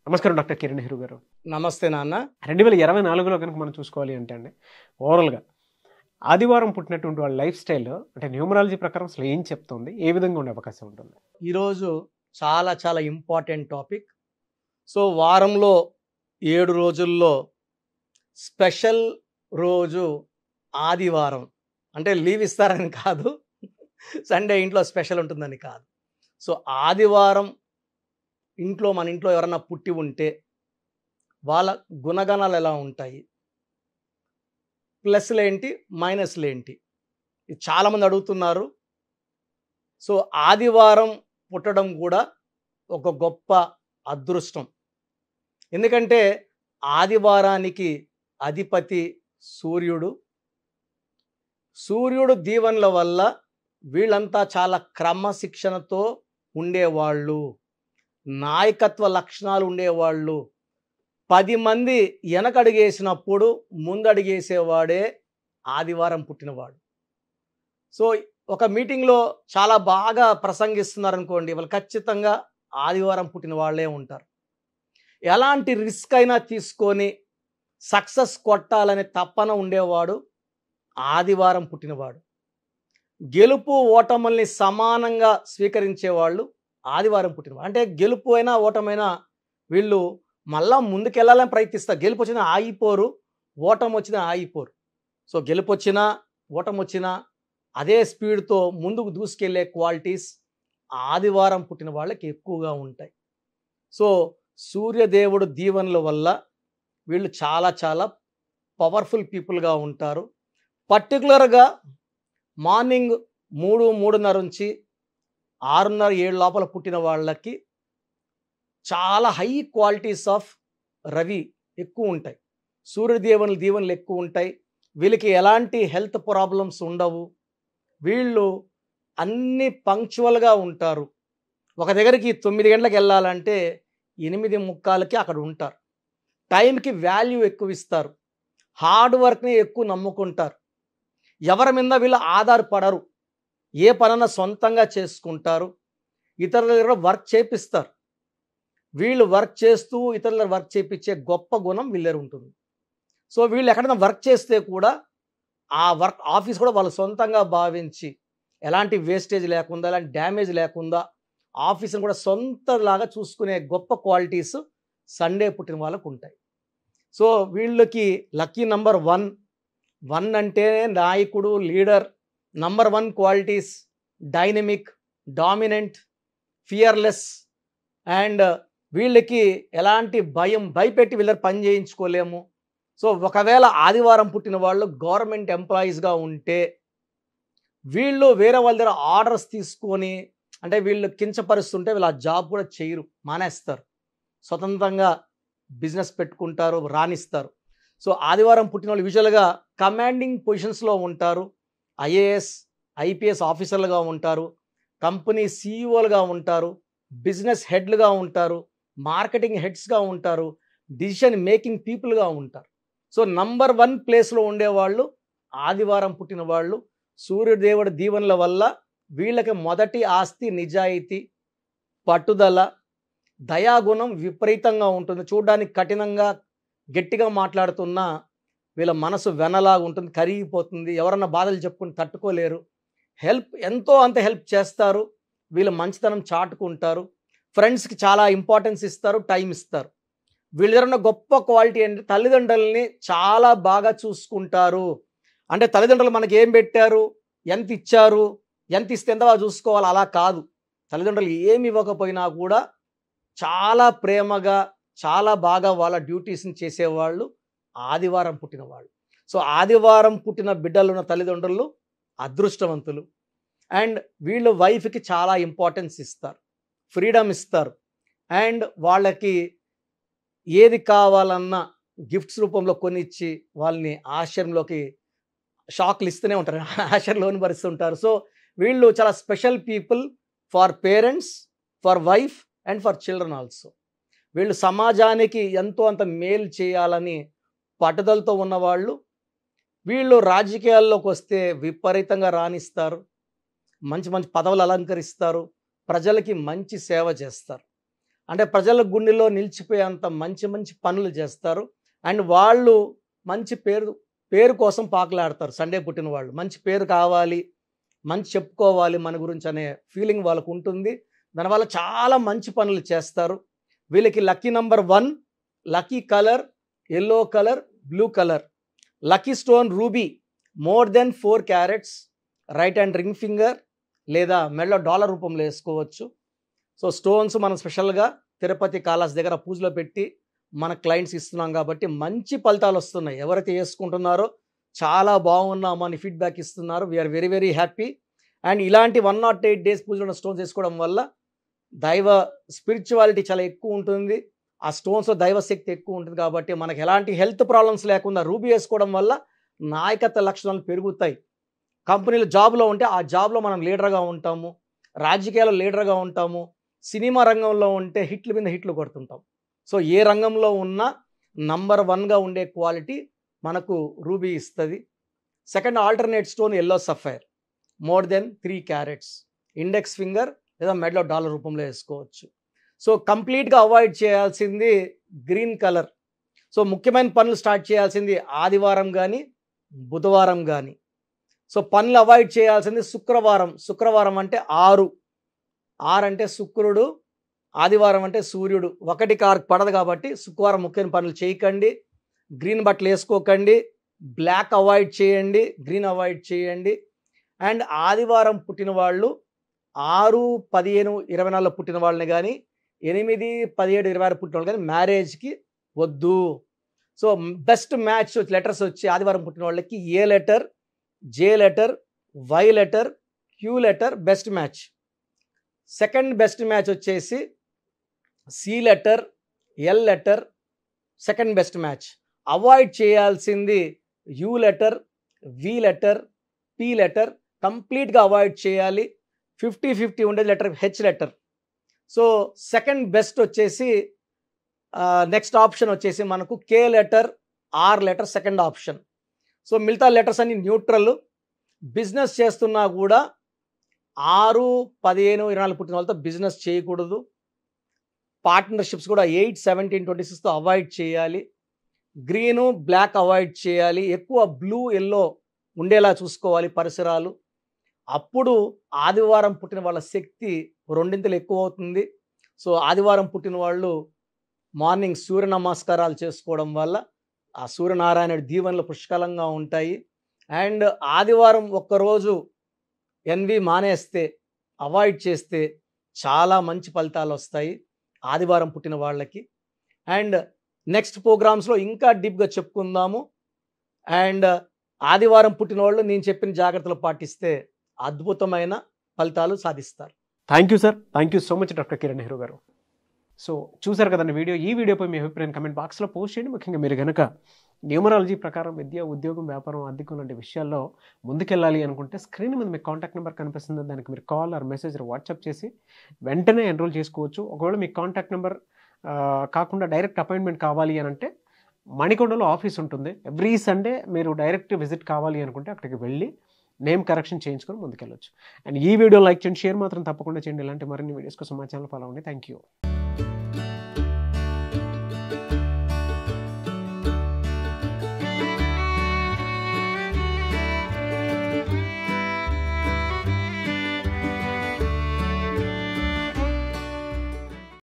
నమస్కారం డాక్టర్ కిరణ్ నెహ్రూ గారు. నమస్తే నాన్న. 2024లో కనుక మనం చూసుకోవాలి అంటే ఓవరాల్‌గా ఆదివారం పుట్టినటువంటి వాళ్ళ లైఫ్ స్టైల్ అంటే న్యూమరాలజీ ప్రకారం అసలు ఏం చెప్తుంది? ఏ విధంగా ఉండే అవకాశం ఉంటుంది? ఈరోజు చాలా ఇంపార్టెంట్ టాపిక్. సో వారంలో 7 రోజుల్లో స్పెషల్ రోజు ఆదివారం. అంటే లీవ్ ఇస్తారని కాదు, సండే ఇంట్లో స్పెషల్ ఉంటుందని కాదు. సో ఆదివారం మన ఇంట్లో ఎవరన్నా పుట్టి ఉంటే వాళ్ళ గుణగణాలు ఎలా ఉంటాయి, ప్లస్లేంటి మైనస్లేంటి, ఇది చాలామంది అడుగుతున్నారు. సో ఆదివారం పుట్టడం కూడా ఒక గొప్ప అదృష్టం. ఎందుకంటే ఆదివారానికి అధిపతి సూర్యుడు. సూర్యుడు దీవెనల వల్ల వీళ్ళంతా చాలా క్రమశిక్షణతో ఉండేవాళ్ళు, నాయకత్వ లక్షణాలు ఉండేవాళ్ళు. 10 మంది వెనకడుగేసినప్పుడు ముందడుగేసేవాడే ఆదివారం పుట్టినవాడు. సో ఒక మీటింగ్లో చాలా బాగా ప్రసంగిస్తున్నారనుకోండి, వాళ్ళు ఖచ్చితంగా ఆదివారం పుట్టిన వాళ్ళే ఉంటారు. ఎలాంటి రిస్క్ అయినా తీసుకొని సక్సెస్ కొట్టాలనే తపన ఉండేవాడు ఆదివారం పుట్టినవాడు. గెలుపు ఓటముల్ని సమానంగా స్వీకరించేవాళ్ళు ఆదివారం పుట్టినవాడు. అంటే గెలుపు అయినా ఓటమైనా వీళ్ళు మళ్ళా ముందుకెళ్ళాలని ప్రయత్నిస్తారు. గెలుపు వచ్చినా ఆగిపోరు, ఓటమి వచ్చినా ఆగిపోరు. సో గెలుపు వచ్చినా ఓటమి వచ్చినా అదే స్పీడ్తో ముందుకు దూసుకెళ్లే క్వాలిటీస్ ఆదివారం పుట్టిన వాళ్ళకి ఎక్కువగా ఉంటాయి. సో సూర్యదేవుడు దీవెనల వల్ల వీళ్ళు చాలా పవర్ఫుల్ పీపుల్గా ఉంటారు. పర్టికులర్గా మార్నింగ్ 3:30 నుంచి 6:30, 7 లోపల పుట్టిన వాళ్ళకి చాలా హై క్వాలిటీస్ ఆఫ్ రవి ఎక్కువ ఉంటాయి. దీవెనలు ఎక్కువ ఉంటాయి. వీళ్ళకి ఎలాంటి హెల్త్ ప్రాబ్లమ్స్ ఉండవు. వీళ్ళు అన్ని పంక్చువల్గా ఉంటారు. ఒక దగ్గరికి 9 గంటలకు వెళ్ళాలంటే 8:45కి అక్కడ ఉంటారు. టైంకి వాల్యూ ఎక్కువ ఇస్తారు. హార్డ్ వర్క్ని ఎక్కువ నమ్ముకుంటారు. ఎవరి మీద వీళ్ళు ఆధారపడరు. ఏ పనన్నా సొంతంగా చేసుకుంటారు. ఇతరుల దగ్గర వర్క్ చేపిస్తారు. వీళ్ళు వర్క్ చేస్తూ ఇతరుల వర్క్ చేపించే గొప్ప గుణం వీళ్ళ దగ్గర ఉంటుంది. సో వీళ్ళు ఎక్కడైనా వర్క్ చేస్తే కూడా ఆ వర్క్ ఆఫీస్ కూడా వాళ్ళు సొంతంగా భావించి ఎలాంటి వేస్టేజ్ లేకుండా, ఎలాంటి డ్యామేజ్ లేకుండా ఆఫీస్ని కూడా సొంతలాగా చూసుకునే గొప్ప క్వాలిటీస్ సండే పుట్టిన వాళ్ళకు ఉంటాయి. సో వీళ్ళకి లక్కీ నంబర్ 1 అంటే నాయకుడు, leader. Number 1 qualities dynamic, dominant, fearless. And వీళ్ళకి ఎలాంటి భయపెట్టి వీళ్ళ పని చేయించుకోలేము. సో ఒకవేళ ఆదివారం పుట్టిన వాళ్ళు గవర్నమెంట్ ఎంప్లాయీస్గా ఉంటే వీళ్ళు వేరే వాళ్ళ దగ్గర ఆర్డర్స్ తీసుకొని, అంటే వీళ్ళు కించపరుస్తుంటే వీళ్ళు ఆ జాబ్ కూడా చేయరు, మానేస్తారు. స్వతంత్రంగా బిజినెస్ పెట్టుకుంటారు, రాణిస్తారు. సో ఆదివారం పుట్టిన వాళ్ళు యూజువల్గా కమాండింగ్ పొజిషన్స్లో ఉంటారు. ఐఏఎస్, ఐపీఎస్ ఆఫీసర్లుగా ఉంటారు. కంపెనీ సీఈఓలుగా ఉంటారు. బిజినెస్ హెడ్లుగా ఉంటారు. మార్కెటింగ్ హెడ్స్గా ఉంటారు. డిసిషన్ మేకింగ్ పీపుల్గా ఉంటారు. సో నంబర్ 1 ప్లేస్లో ఉండేవాళ్ళు ఆదివారం పుట్టిన వాళ్ళు. సూర్యదేవుడి దీవెనల వల్ల వీళ్ళకి మొదటి ఆస్తి నిజాయితీ, పట్టుదల, దయాగుణం విపరీతంగా ఉంటుంది. చూడడానికి కఠినంగా గట్టిగా మాట్లాడుతున్నా వీళ్ళ మనసు వెనలాగా ఉంటుంది, కరిగిపోతుంది. ఎవరన్నా బాధలు చెప్పుకుని తట్టుకోలేరు. ఎంతో అంత హెల్ప్ చేస్తారు. వీళ్ళు మంచితనం చాటుకుంటారు. ఫ్రెండ్స్కి చాలా ఇంపార్టెన్స్ ఇస్తారు, టైం ఇస్తారు. వీళ్ళ దగ్గర ఉన్న గొప్ప క్వాలిటీ అంటే తల్లిదండ్రులని చాలా బాగా చూసుకుంటారు. అంటే తల్లిదండ్రులు మనకి ఏం పెట్టారు, ఎంత ఇచ్చారు, ఎంత ఇస్తే ఎంత బాగా చూసుకోవాలి, అలా కాదు. తల్లిదండ్రులు ఏమి ఇవ్వకపోయినా కూడా చాలా ప్రేమగా, చాలా బాగా వాళ్ళ డ్యూటీస్ని చేసేవాళ్ళు ఆదివారం పుట్టిన వాళ్ళు. సో ఆదివారం పుట్టిన బిడ్డలు ఉన్న తల్లిదండ్రులు అదృష్టవంతులు. అండ్ వీళ్ళు వైఫ్కి చాలా ఇంపార్టెన్స్ ఇస్తారు, ఫ్రీడమ్ ఇస్తారు. అండ్ వాళ్ళకి ఏది కావాలన్నా గిఫ్ట్స్ రూపంలో కొనిచ్చి వాళ్ళని ఆశ్చర్యంలోకి షాక్లు ఇస్తూనే ఉంటారు, ఆశ్చర్యంలోని భరిస్తుంటారు. సో వీళ్ళు చాలా special people for parents, for wife and for children also. వీళ్ళు సమాజానికి ఎంతో అంత మేలు చేయాలని పట్టుదలతో ఉన్నవాళ్ళు. వీళ్ళు రాజకీయాల్లోకి వస్తే విపరీతంగా రాణిస్తారు. మంచి మంచి పదవులు అలంకరిస్తారు. ప్రజలకి మంచి సేవ చేస్తారు. అంటే ప్రజల గుండెలో నిలిచిపోయేంత మంచి మంచి పనులు చేస్తారు. అండ్ వాళ్ళు మంచి పేరు కోసం పాకులాడతారు. సండే పుట్టిన వాళ్ళు మంచి పేరు కావాలి, మంచి చెప్పుకోవాలి మన గురించి అనే ఫీలింగ్ వాళ్ళకు ఉంటుంది. దానివల్ల చాలా మంచి పనులు చేస్తారు. వీళ్ళకి lucky number 1, lucky colour yellow colour, blue colour, lucky stone ruby more than 4 carats, right hand ring finger లేదా మెడలో డాలర్ రూపంలో వేసుకోవచ్చు. సో స్టోన్స్ మనం స్పెషల్గా తిరుపతి కాళహస్తి దగ్గర పూజలో పెట్టి మన క్లయింట్స్ ఇస్తున్నాం కాబట్టి మంచి ఫలితాలు వస్తున్నాయి. ఎవరైతే వేసుకుంటున్నారో చాలా బాగున్నామని ఫీడ్బ్యాక్ ఇస్తున్నారు. We are very very happy. And ఇలాంటి 108 డేస్ పూజలో స్టోన్స్ వేసుకోవడం వల్ల దైవ స్పిరిచువాలిటీ చాలా ఎక్కువ ఉంటుంది. ఆ స్టోన్స్లో దైవశక్తి ఎక్కువ ఉంటుంది కాబట్టి మనకి ఎలాంటి హెల్త్ ప్రాబ్లమ్స్ లేకుండా రూబీ వేసుకోవడం వల్ల నాయకత్వ లక్షణాలు పెరుగుతాయి. కంపెనీలో జాబ్లో ఉంటే ఆ జాబ్లో మనం లీడర్గా ఉంటాము, రాజకీయాల్లో లీడర్గా ఉంటాము, సినిమా రంగంలో ఉంటే హిట్ల మీద హిట్లు కొడుతుంటాం. సో ఏ రంగంలో ఉన్నా నంబర్ 1గా ఉండే క్వాలిటీ మనకు రూబీ ఇస్తుంది. Second alternate stone yellow sapphire more than 3 carats, index finger లేదా మెడలో డాలర్ రూపంలో వేసుకోవచ్చు. సో కంప్లీట్గా అవాయిడ్ చేయాల్సింది గ్రీన్ కలర్. సో ముఖ్యమైన పనులు స్టార్ట్ చేయాల్సింది ఆదివారం కానీ బుధవారం కానీ. సో పనులు అవాయిడ్ చేయాల్సింది శుక్రవారం అంటే 6 అంటే శుక్రుడు, ఆదివారం అంటే సూర్యుడు, 1 కారు పడదు కాబట్టి శుక్రవారం ముఖ్యమైన పనులు చేయకండి. గ్రీన్ బట్టలు వేసుకోకండి, బ్లాక్ అవాయిడ్ చేయండి, గ్రీన్ అవాయిడ్ చేయండి. అండ్ ఆదివారం పుట్టిన వాళ్ళు 6, 15, 24లో పుట్టిన వాళ్ళని కానీ 8, 17, 26 పుట్టిన వాళ్ళు కానీ మ్యారేజ్కి వద్దు. సో బెస్ట్ మ్యాచ్ లెటర్స్ వచ్చి ఆదివారం పుట్టిన వాళ్ళకి A letter, J letter, Y letter, Q letter best match. Second best match వచ్చేసి C letter, L letter second best match. Avoid చేయాల్సింది U letter, V letter, P letter కంప్లీట్గా avoid చేయాలి. 50-50 ఉండేది letter H letter. So second best వచ్చేసి next option వచ్చేసి మనకు K letter, R letter second option. So మిగతా letters అన్ని neutral. Business చేస్తున్నా కూడా 6, 15, 24 పుట్టిన వాళ్ళతో బిజినెస్ చేయకూడదు. పార్ట్నర్షిప్స్ కూడా 8, 17, 26తో అవాయిడ్ చేయాలి. గ్రీను, బ్లాక్ అవాయిడ్ చేయాలి. ఎక్కువ బ్లూ, ఎల్లో ఉండేలా చూసుకోవాలి పరిసరాలు. అప్పుడు ఆదివారం పుట్టిన వాళ్ళ శక్తి 2 ఎక్కువ అవుతుంది. సో ఆదివారం పుట్టిన వాళ్ళు మార్నింగ్ సూర్య నమస్కారాలు చేసుకోవడం వల్ల ఆ సూర్యనారాయణుడి దీవెనలు పుష్కలంగా ఉంటాయి. అండ్ ఆదివారం ఒక్కరోజు ఎన్వి మానేస్తే, అవాయిడ్ చేస్తే చాలా మంచి ఫలితాలు వస్తాయి ఆదివారం పుట్టిన వాళ్ళకి. అండ్ నెక్స్ట్ ప్రోగ్రామ్స్లో ఇంకా డీప్గా చెప్పుకుందాము. అండ్ ఆదివారం పుట్టిన వాళ్ళు నేను చెప్పిన జాగ్రత్తలు పాటిస్తే అద్భుతమైన ఫలితాలు సాధిస్తారు. Thank you sir, thank you so much doctor Kiran Nehru గారు. సో చూసారు కదండి వీడియో. ఈ వీడియోపై మీ అభిప్రాయం కమెంట్ బాక్స్లో పోస్ట్ చేయండి. ముఖ్యంగా మీరు కనుక న్యూమరాలజీ ప్రకారం విద్య, ఉద్యోగం, వ్యాపారం, ఆర్థికం లాంటి విషయాల్లో ముందుకెళ్ళాలి అనుకుంటే స్క్రీన్ మీద మీకు కాంటాక్ట్ నెంబర్ కనిపిస్తుంది. దానికి మీరు కాల్ ఆర్ మెసేజ్ వాట్సాప్ చేసి వెంటనే ఎన్రోల్ చేసుకోవచ్చు. ఒకవేళ మీకు కాంటాక్ట్ నెంబర్ కాకుండా డైరెక్ట్ అపాయింట్మెంట్ కావాలి అని అంటే మణికొండలో ఆఫీస్ ఉంటుంది. ఎవ్రీ సండే మీరు డైరెక్ట్ విజిట్ కావాలి అనుకుంటే అక్కడికి వెళ్ళి నేమ్ కరెక్షన్ చేయించుకొని ముందుకెళ్ళొచ్చు. అండ్ ఈ వీడియో లైక్ చేయండి, షేర్ మాత్రం తప్పకుండా చేయండి. ఇలాంటి మరిన్ని వీడియోస్ కోసం మా ఛానల్ ఫాలో అవ్వండి. Thank you.